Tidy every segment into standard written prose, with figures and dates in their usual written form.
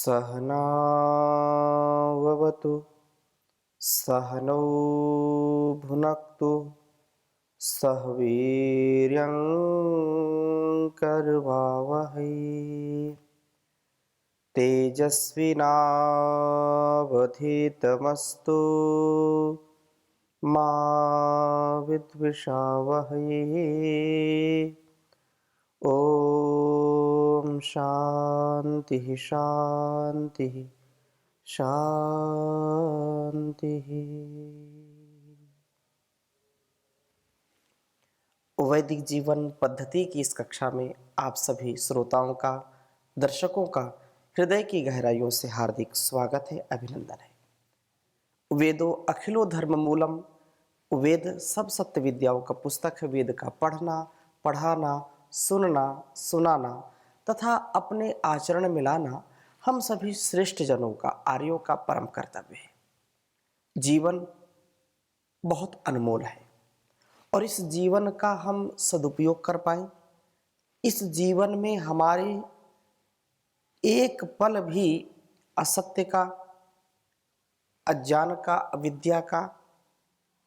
सहनाववतु सहनौ भुनक्तु सह वीर्यं करवावहै तेजस्विनावधीतमस्तु मा विद्विषावहै। ओम शांति शांति शांति। वैदिक जीवन पद्धति की इस कक्षा में आप सभी श्रोताओं का, दर्शकों का हृदय की गहराइयों से हार्दिक स्वागत है, अभिनंदन है। वेदो अखिलो धर्म मूलम, वेद सब सत्य विद्याओं का पुस्तक है। वेद का पढ़ना, पढ़ाना, सुनना, सुनाना तथा अपने आचरण में लाना हम सभी श्रेष्ठ जनों का, आर्यों का परम कर्तव्य है। जीवन बहुत अनमोल है और इस जीवन का हम सदुपयोग कर पाए, इस जीवन में हमारे एक पल भी असत्य का, अज्ञान का, अविद्या का,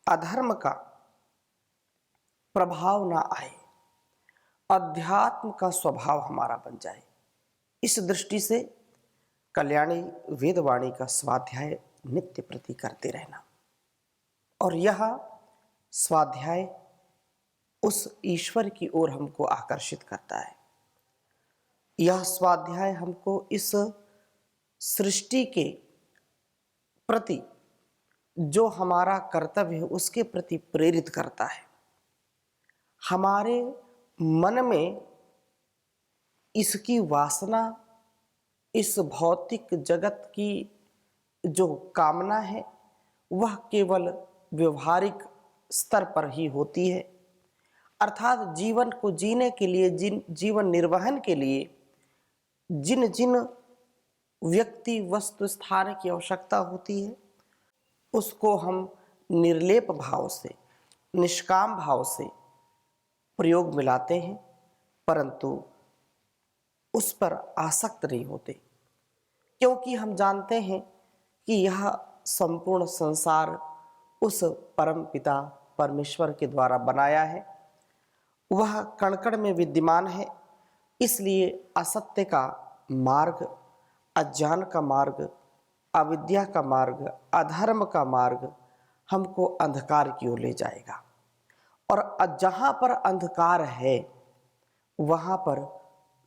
अधर्म का प्रभाव ना आए, अध्यात्म का स्वभाव हमारा बन जाए। इस दृष्टि से कल्याणी वेदवाणी का स्वाध्याय नित्य प्रति करते रहना, और यह स्वाध्याय उस ईश्वर की ओर हमको आकर्षित करता है। यह स्वाध्याय हमको इस सृष्टि के प्रति जो हमारा कर्तव्य है उसके प्रति प्रेरित करता है। हमारे मन में इसकी वासना, इस भौतिक जगत की जो कामना है वह केवल व्यवहारिक स्तर पर ही होती है, अर्थात जीवन को जीने के लिए, जीवन निर्वहन के लिए जिन जिन व्यक्ति, वस्तु, स्थान की आवश्यकता होती है उसको हम निर्लेप भाव से, निष्काम भाव से प्रयोग में लाते हैं, परंतु उस पर आसक्त नहीं होते, क्योंकि हम जानते हैं कि यह संपूर्ण संसार उस परम पिता परमेश्वर के द्वारा बनाया है, वह कण कण में विद्यमान है। इसलिए असत्य का मार्ग, अज्ञान का मार्ग, अविद्या का मार्ग, अधर्म का मार्ग हमको अंधकार की ओर ले जाएगा, और जहाँ पर अंधकार है वहाँ पर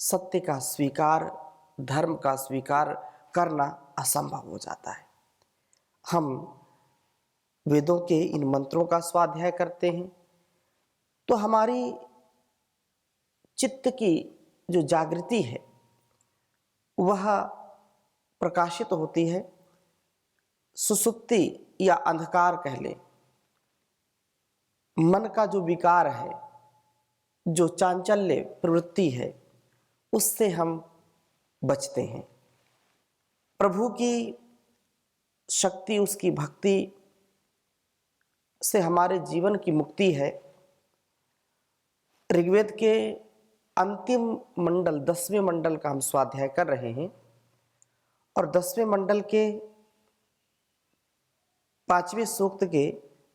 सत्य का स्वीकार, धर्म का स्वीकार करना असंभव हो जाता है। हम वेदों के इन मंत्रों का स्वाध्याय करते हैं तो हमारी चित्त की जो जागृति है वह प्रकाशित होती है। सुसुप्ति या अंधकार कह लें, मन का जो विकार है, जो चांचल्य प्रवृत्ति है, उससे हम बचते हैं। प्रभु की शक्ति, उसकी भक्ति से हमारे जीवन की मुक्ति है। ऋग्वेद के अंतिम मंडल, 10वें मंडल का हम स्वाध्याय कर रहे हैं, और 10वें मंडल के 5वें सूक्त के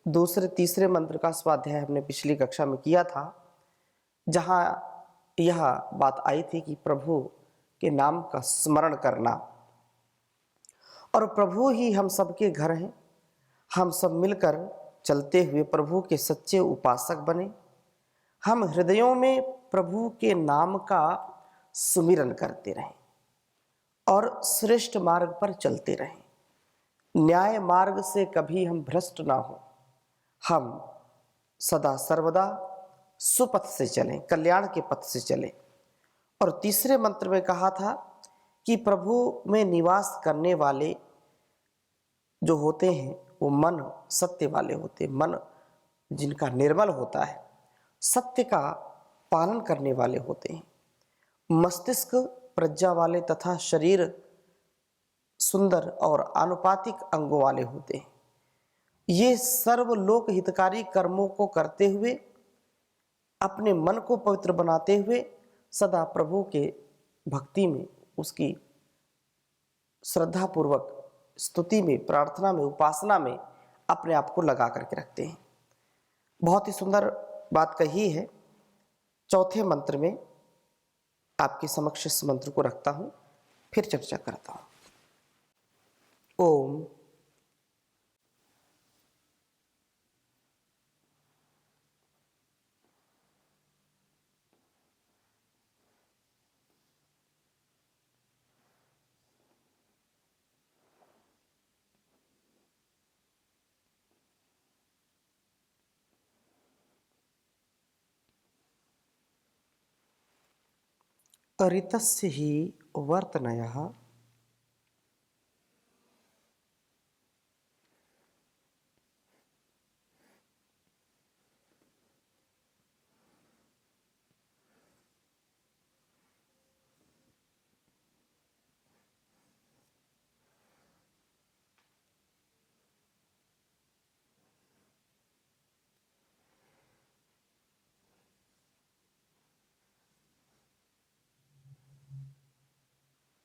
दूसरे तीसरे मंत्र का स्वाध्याय हमने पिछली कक्षा में किया था, जहां यह बात आई थी कि प्रभु के नाम का स्मरण करना, और प्रभु ही हम सबके घर हैं। हम सब मिलकर चलते हुए प्रभु के सच्चे उपासक बने। हम हृदयों में प्रभु के नाम का सुमिरन करते रहें और श्रेष्ठ मार्ग पर चलते रहें। न्याय मार्ग से कभी हम भ्रष्ट ना हो, हम सदा सर्वदा सुपथ से चलें, कल्याण के पथ से चलें। और तीसरे मंत्र में कहा था कि प्रभु में निवास करने वाले जो होते हैं वो मन सत्य वाले होते हैं। मन जिनका निर्मल होता है, सत्य का पालन करने वाले होते हैं। मस्तिष्क प्रज्ञा वाले तथा शरीर सुंदर और आनुपातिक अंगों वाले होते हैं। ये सर्वलोक हितकारी कर्मों को करते हुए, अपने मन को पवित्र बनाते हुए सदा प्रभु के भक्ति में, उसकी श्रद्धा पूर्वक स्तुति में, प्रार्थना में, उपासना में अपने आप को लगा करके रखते हैं। बहुत ही सुंदर बात कही है। चौथे मंत्र में आपके समक्ष इस मंत्र को रखता हूं, फिर चर्चा करता हूं। ओम ऋतस्य हि वर्तनयः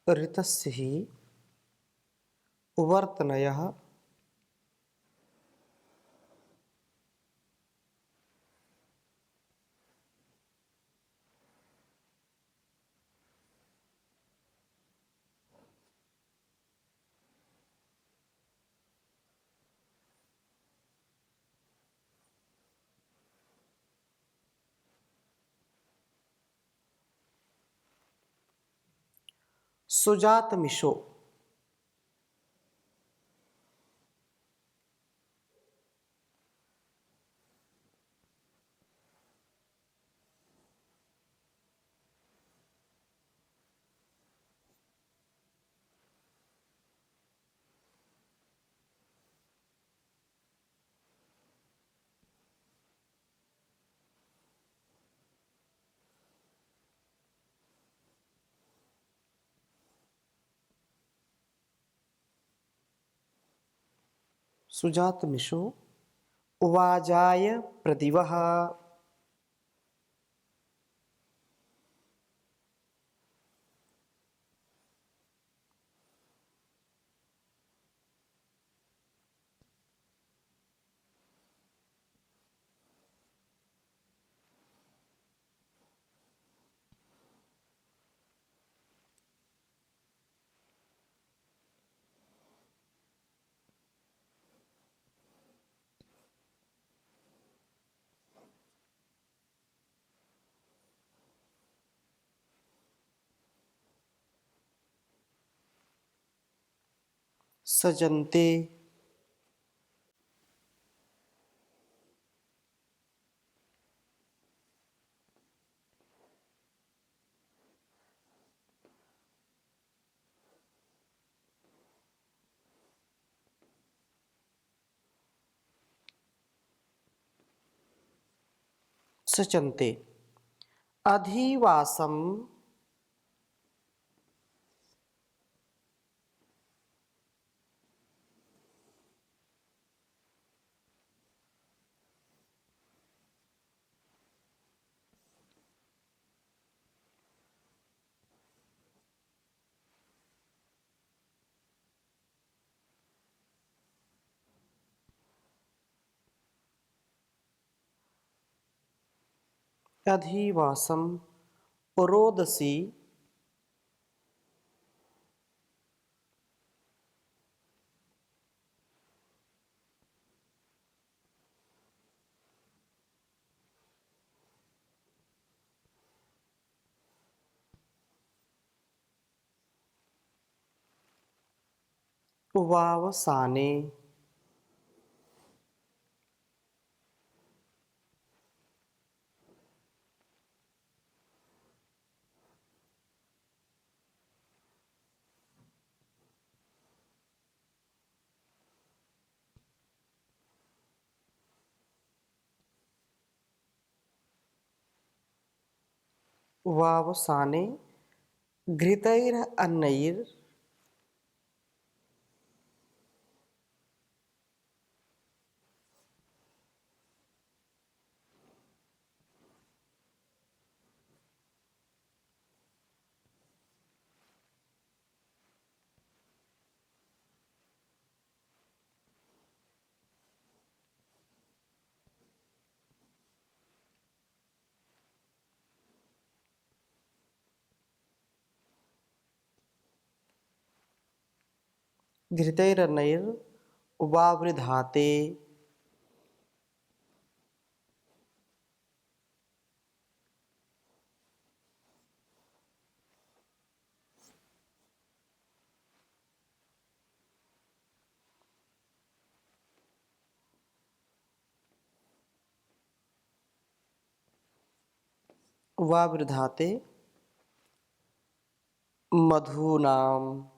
ऋतस्य हि वर्तनयः सुजातमिषो। सुजातमिषो उवाजाय प्रदिवः। सजन्ते। सचन्ते अधिवासम अधिवासम रोदसी वावसाने। वावसाने घृतैरन्नैर् घृतैरन्नैर् वावृधाते। वावृधाते मधूनाम।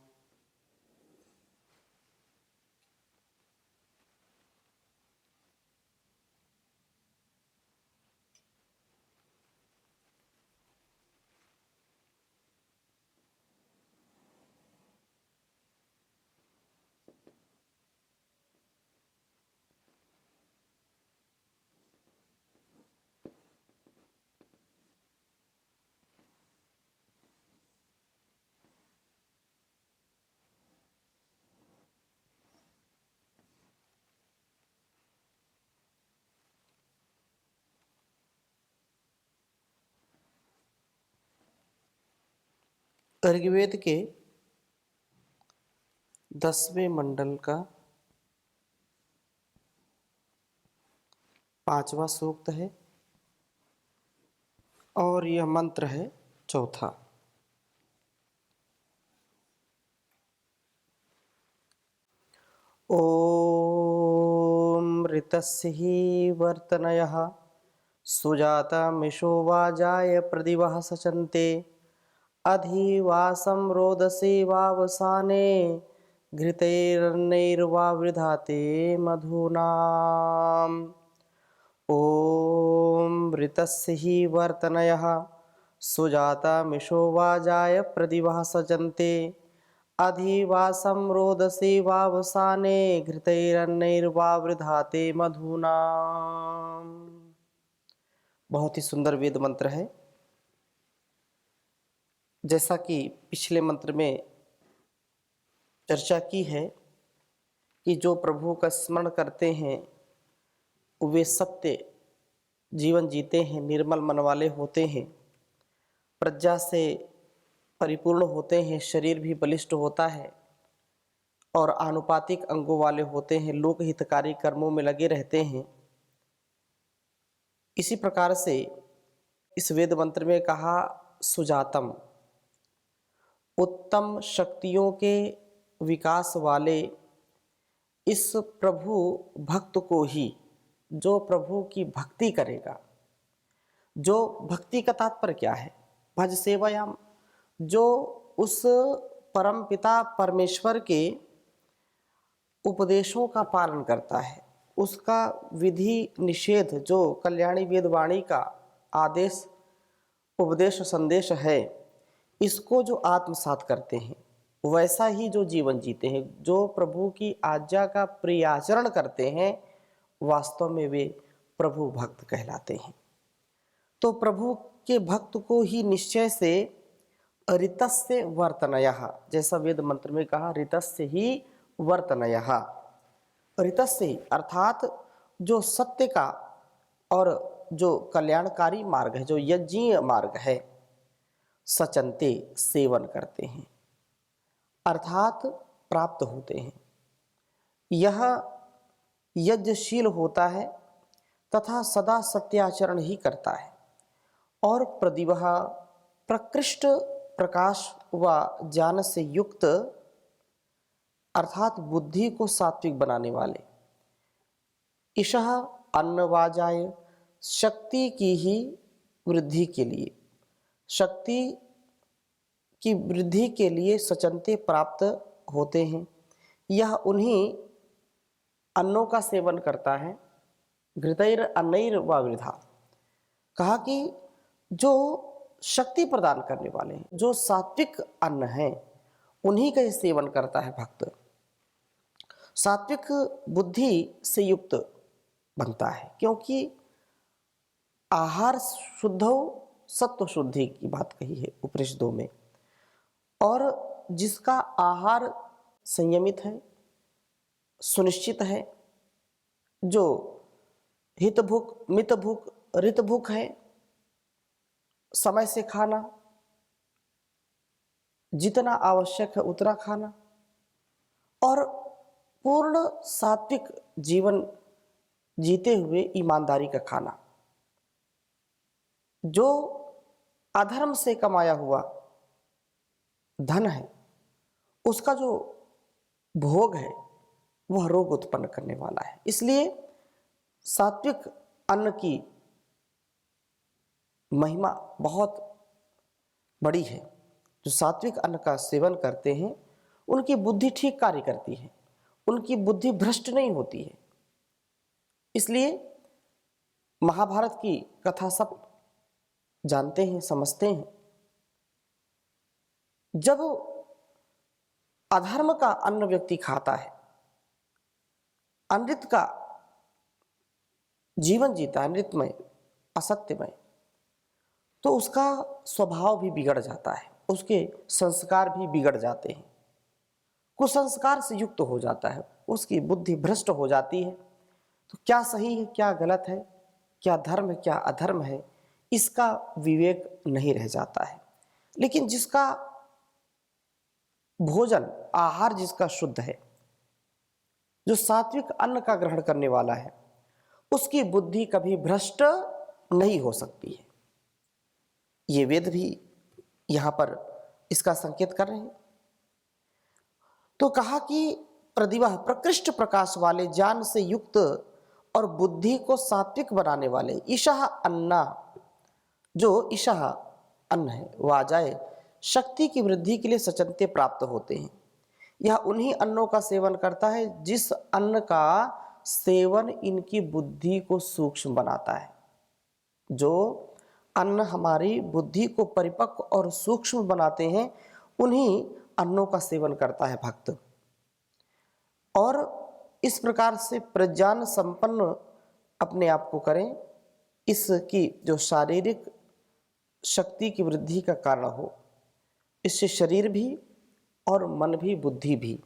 ऋग्वेद के 10वें मंडल का 5वां सूक्त है और यह मंत्र है चौथा। ओम ऋतस्य हि वर्तनयः सुजाता मिषो वाजाय प्रदिवः सचन्ते अधिवासं रोदसे वावसाने घृतैरन्नैर्वावृधाते मधूनाम्। ॐ ऋतस्य हि वर्तनयः सुजाता मिषो वाजाय प्रदिवः सचन्ते अधिवासं रोदसे वावसाने घृतैरन्नैर्वावृधाते मधूनाम्। बहुत ही सुंदर वेद मंत्र है। जैसा कि पिछले मंत्र में चर्चा की है कि जो प्रभु का स्मरण करते हैं वे सत्य जीवन जीते हैं, निर्मल मन वाले होते हैं, प्रज्ञा से परिपूर्ण होते हैं, शरीर भी बलिष्ठ होता है और आनुपातिक अंगों वाले होते हैं, लोक हितकारी कर्मों में लगे रहते हैं। इसी प्रकार से इस वेद मंत्र में कहा सुजातम, उत्तम शक्तियों के विकास वाले इस प्रभु भक्त को ही, जो प्रभु की भक्ति करेगा, जो भक्ति का तात्पर्य क्या है, भज सेवायाम, जो उस परम पिता परमेश्वर के उपदेशों का पालन करता है, उसका विधि निषेध जो कल्याणी वेदवाणी का आदेश उपदेश संदेश है, इसको जो आत्मसात करते हैं, वैसा ही जो जीवन जीते हैं, जो प्रभु की आज्ञा का प्रियाचरण करते हैं, वास्तव में वे प्रभु भक्त कहलाते हैं। तो प्रभु के भक्त को ही निश्चय से ऋतस्य वर्तनयः, जैसा वेद मंत्र में कहा ऋतस्य ही वर्तनयः, ऋतस्य अर्थात जो सत्य का और जो कल्याणकारी मार्ग है, जो यज्ञीय मार्ग है, सचनते सेवन करते हैं अर्थात प्राप्त होते हैं। यह यज्ञशील होता है तथा सदा सत्याचरण ही करता है और प्रदिवः प्रकृष्ट प्रकाश व ज्ञान से युक्त अर्थात बुद्धि को सात्विक बनाने वाले, ईशः अन्नवाजाय शक्ति की ही वृद्धि के लिए, शक्ति की वृद्धि के लिए सचनते प्राप्त होते हैं। यह उन्हीं अन्नों का सेवन करता है। घृतैर अन्नैर वावृधा, कहा कि जो शक्ति प्रदान करने वाले हैं, जो सात्विक अन्न हैं, उन्हीं का सेवन करता है भक्त। सात्विक बुद्धि से युक्त बनता है, क्योंकि आहार शुद्ध हो, सत्व शुद्धि की बात कही है उपनिषदों में, और जिसका आहार संयमित है, सुनिश्चित है, जो हित भूख, मित भूख, ऋत भूख है, समय से खाना, जितना आवश्यक है उतना खाना, और पूर्ण सात्विक जीवन जीते हुए ईमानदारी का खाना, जो अधर्म से कमाया हुआ धन है उसका जो भोग है वह रोग उत्पन्न करने वाला है। इसलिए सात्विक अन्न की महिमा बहुत बड़ी है। जो सात्विक अन्न का सेवन करते हैं उनकी बुद्धि ठीक कार्य करती है, उनकी बुद्धि भ्रष्ट नहीं होती है। इसलिए महाभारत की कथा सब जानते हैं, समझते हैं। जब अधर्म का अन्न व्यक्ति खाता है, अनृत का जीवन जीता है, अनृतमय, असत्यमय, तो उसका स्वभाव भी बिगड़ जाता है, उसके संस्कार भी बिगड़ जाते हैं, कुसंस्कार से युक्त हो जाता है, उसकी बुद्धि भ्रष्ट हो जाती है। तो क्या सही है, क्या गलत है, क्या धर्म है, क्या अधर्म है, इसका विवेक नहीं रह जाता है। लेकिन जिसका भोजन, आहार जिसका शुद्ध है, जो सात्विक अन्न का ग्रहण करने वाला है, उसकी बुद्धि कभी भ्रष्ट नहीं हो सकती है। ये वेद भी यहां पर इसका संकेत कर रहे हैं। तो कहा कि प्रतिभा प्रकृष्ट प्रकाश वाले, ज्ञान से युक्त और बुद्धि को सात्विक बनाने वाले ईशः अन्ना, जो ईशः अन्न है वह जाए शक्ति की वृद्धि के लिए सचंते प्राप्त होते हैं। यह उन्हीं अन्नों का सेवन करता है जिस अन्न का सेवन इनकी बुद्धि को सूक्ष्म बनाता है। जो अन्न हमारी बुद्धि को परिपक्व और सूक्ष्म बनाते हैं उन्हीं अन्नों का सेवन करता है भक्त। और इस प्रकार से प्रज्ञान संपन्न अपने आप को करें, इसकी जो शारीरिक शक्ति की वृद्धि का कारण हो, इससे शरीर भी और मन भी, बुद्धि भी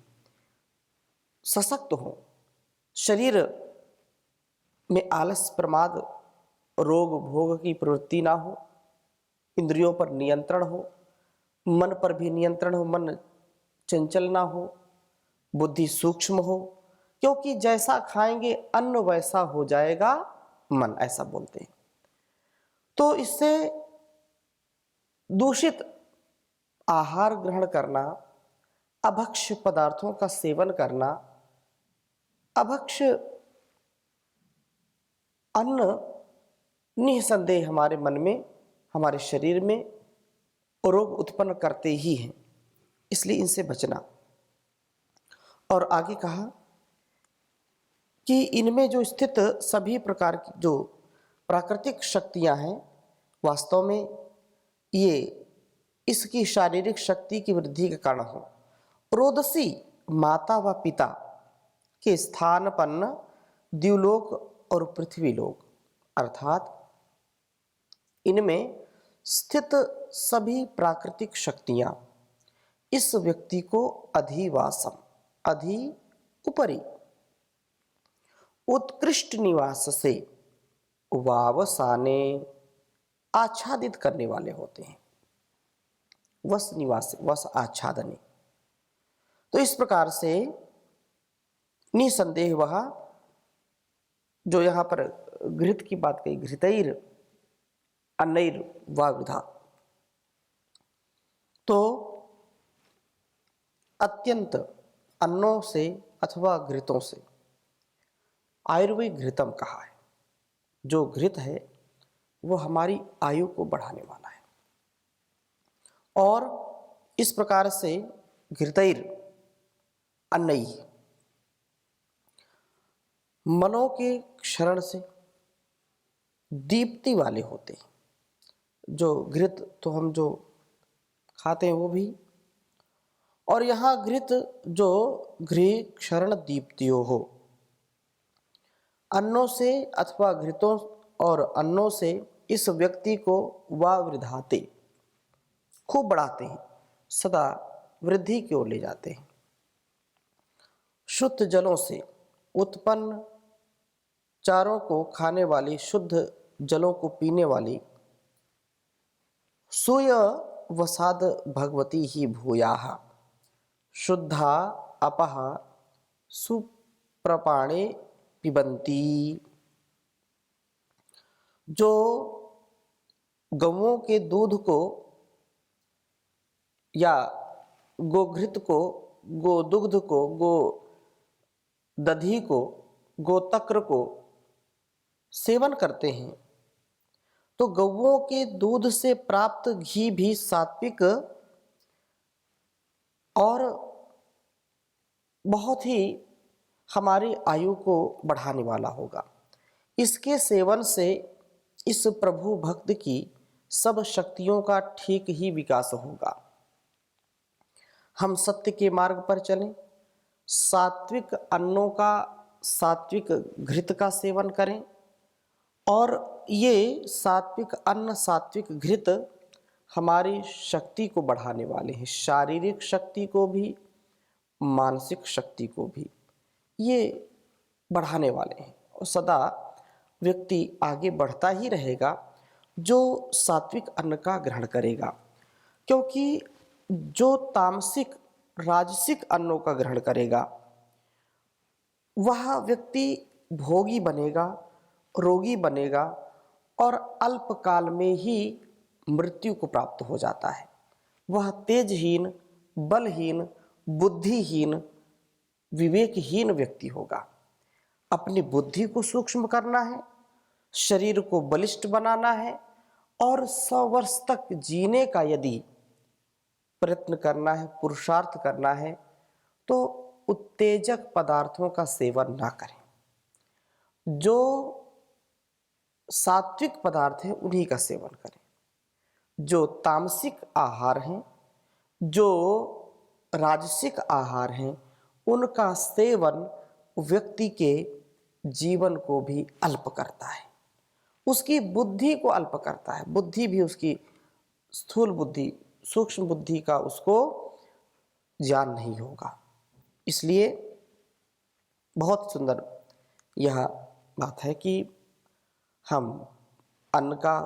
सशक्त हो। शरीर में आलस, प्रमाद, रोग भोग की प्रवृत्ति ना हो, इंद्रियों पर नियंत्रण हो, मन पर भी नियंत्रण हो, मन चंचल ना हो, बुद्धि सूक्ष्म हो, क्योंकि जैसा खाएंगे अन्न वैसा हो जाएगा मन, ऐसा बोलते हैं। तो इससे दूषित आहार ग्रहण करना, अभक्ष्य पदार्थों का सेवन करना, अभक्ष्य अन्न निसंदेह हमारे मन में, हमारे शरीर में रोग उत्पन्न करते ही हैं। इसलिए इनसे बचना। और आगे कहा कि इनमें जो स्थित सभी प्रकार की जो प्राकृतिक शक्तियां हैं, वास्तव में ये इसकी शारीरिक शक्ति की वृद्धि के कारण हो। रोदसी माता व पिता के स्थानपन्न द्युलोक और पृथ्वीलोक, अर्थात इनमें स्थित सभी प्राकृतिक शक्तियां इस व्यक्ति को अधिवासम, अधि उपरि, उत्कृष्ट निवास से वावसाने आच्छादित करने वाले होते हैं। वस निवास, वस आच्छादने। तो इस प्रकार से निसंदेह वह जो यहां पर घृत की बात कही, घृतैर अन्नैर वावृधा, तो अत्यंत अन्नों से अथवा घृतों से, आयुर्वेद घृतम कहा है। जो घृत है वो हमारी आयु को बढ़ाने वाला है। और इस प्रकार से घृतैर अन्नई, मनों के क्षरण से दीप्ति वाले होते हैं। जो घृत तो हम जो खाते हैं वो भी, और यहाँ घृत जो घृ क्षरण दीप्तियो हो, अन्नों से अथवा घृतों और अन्नों से इस व्यक्ति को वावृधाते, खूब बढ़ाते हैं, सदा वृद्धि की ओर ले जाते हैं। शुद्ध जलों से उत्पन्न, चारों को खाने वाली, शुद्ध जलों को पीने वाली सूय वसाद भगवती ही भूयाः शुद्धा अपः सुप्रपाणे पिबन्ति। जो गौओं के दूध को या गोघृत को, गोदुग्ध को, गो दधी को, गोतक्र को सेवन करते हैं, तो गौओं के दूध से प्राप्त घी भी सात्विक और बहुत ही हमारी आयु को बढ़ाने वाला होगा। इसके सेवन से इस प्रभु भक्त की सब शक्तियों का ठीक ही विकास होगा। हम सत्य के मार्ग पर चलें, सात्विक अन्नों का, सात्विक घृत का सेवन करें, और ये सात्विक अन्न, सात्विक घृत हमारी शक्ति को बढ़ाने वाले हैं, शारीरिक शक्ति को भी, मानसिक शक्ति को भी ये बढ़ाने वाले हैं। और सदा व्यक्ति आगे बढ़ता ही रहेगा जो सात्विक अन्न का ग्रहण करेगा, क्योंकि जो तामसिक, राजसिक अन्नों का ग्रहण करेगा वह व्यक्ति भोगी बनेगा, रोगी बनेगा और अल्पकाल में ही मृत्यु को प्राप्त हो जाता है। वह तेजहीन, बलहीन, बुद्धिहीन, विवेकहीन व्यक्ति होगा। अपनी बुद्धि को सूक्ष्म करना है, शरीर को बलिष्ठ बनाना है और 100 वर्ष तक जीने का यदि प्रयत्न करना है, पुरुषार्थ करना है, तो उत्तेजक पदार्थों का सेवन ना करें। जो सात्विक पदार्थ है उन्हीं का सेवन करें। जो तामसिक आहार हैं, जो राजसिक आहार हैं, उनका सेवन व्यक्ति के जीवन को भी अल्प करता है, उसकी बुद्धि को अल्प करता है। बुद्धि भी उसकी स्थूल बुद्धि, सूक्ष्म बुद्धि का उसको ज्ञान नहीं होगा। इसलिए बहुत सुंदर यह बात है कि हम अन्न का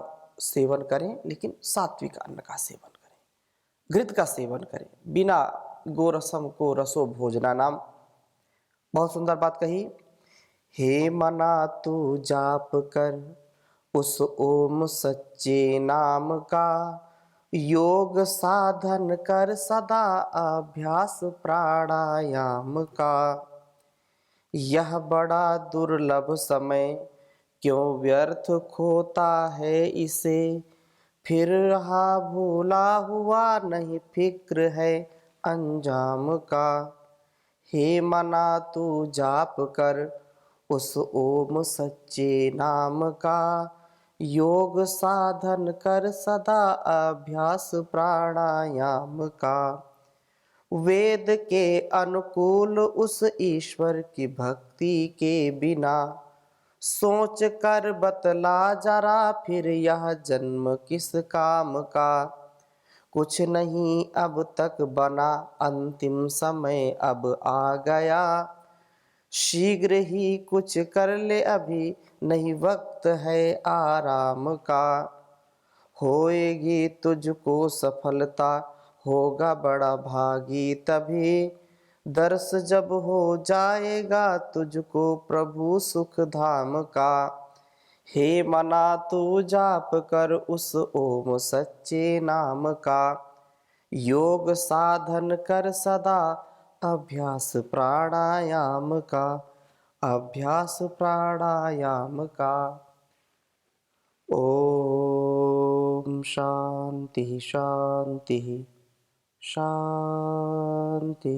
सेवन करें, लेकिन सात्विक अन्न का सेवन करें, घृत का सेवन करें, बिना गोरसम को रसो भोजना नाम। बहुत सुंदर बात कही। हे मना तू जाप कर उस ओम सच्चे नाम का, योग साधन कर सदा अभ्यास प्राणायाम का। यह बड़ा दुर्लभ समय क्यों व्यर्थ खोता है इसे, फिर रहा भूला हुआ नहीं फिक्र है अंजाम का। हे मना तू जाप कर उस ओम सच्चे नाम का, योग साधन कर सदा अभ्यास प्राणायाम का। वेद के अनुकूल उस ईश्वर की भक्ति के बिना, सोच कर बतला जरा फिर यह जन्म किस काम का। कुछ नहीं अब तक बना, अंतिम समय अब आ गया, शीघ्र ही कुछ कर ले अभी नहीं वक्त है आराम का। होएगी तुझको सफलता, होगा बड़ा भागी तभी, दर्श जब हो जाएगा तुझको प्रभु सुख धाम का। हे मना तू जाप कर उस ओम सच्चे नाम का, योग साधन कर सदा अभ्यास प्राणायाम का, अभ्यास प्राणायाम का। ओम शांति शांति शांति।